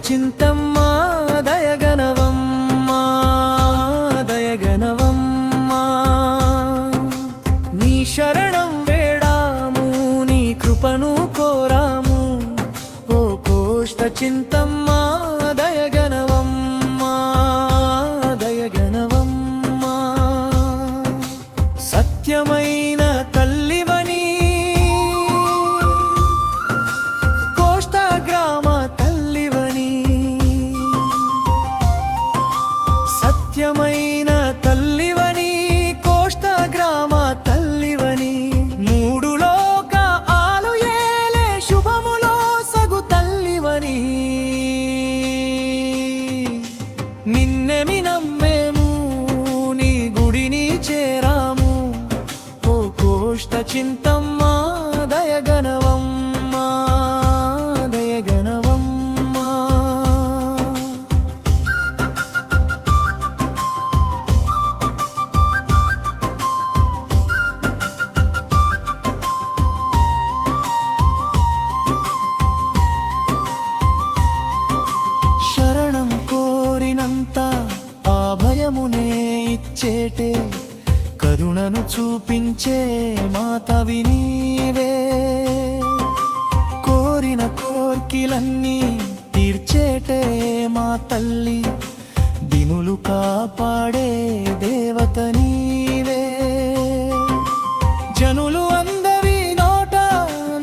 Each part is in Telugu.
చింతమ్మ దయగనవమ్మ దయగనవమ్మ నీ శరణం వేడాము నీ కృపను కోరాము ఓ కోష్ట చింతమ్మ దయగనవమ్మ దయగనవమ్మ సత్యమైన తల్లివని సత్యమైన తల్లివని కోష్ట గ్రామ తల్లివని మూడు లోక ఆలు ఏలే శుభములో సగు తల్లివని నిన్నెమి నమ్మేము నీ గుడిని చేరాము ఓ కోష్ట చింతమ్మ దయగనవమ్మ దయగనవమ్మ అభయమునే ఇచ్చేటే కరుణను చూపించే మాతవి నీవే కోరిన కోర్కిలన్నీ తీర్చేటే మా తల్లి దినులు కాపాడే దేవత నీవే జనులు అందరి నోట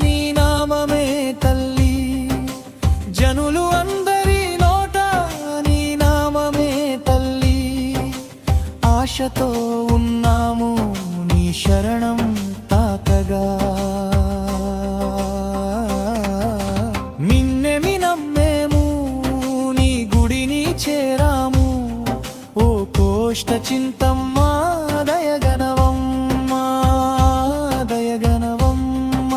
నీ నామమే తల్లి జనులు ఆశతో ఉన్నాము నీ శరణం తాకగా నిన్నెమి నమ్మేము నీ గుడిని చేరాము ఓ కోష్ట చింతమ్మ దయగనవమ్మ దయగనవమ్మ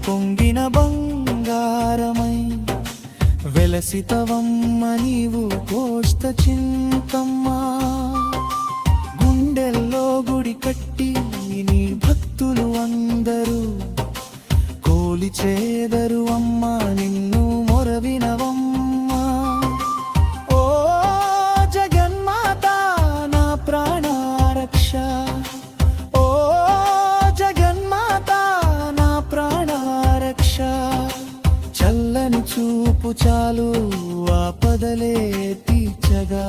పొంగిన బంగారమై వెలసితవమ్మ నీవు కోష్ట చింతమ్మ గుండెల్లో గుడి కట్టి నీ భక్తులు అందరూ కోలిచేదరు అమ్మ నిన్ను మొరవినవమ్మ ఓ జగన్మాత నా ప్రాణరక్ష చల్లని చూపు చాలు ఆపదలే తీర్చగా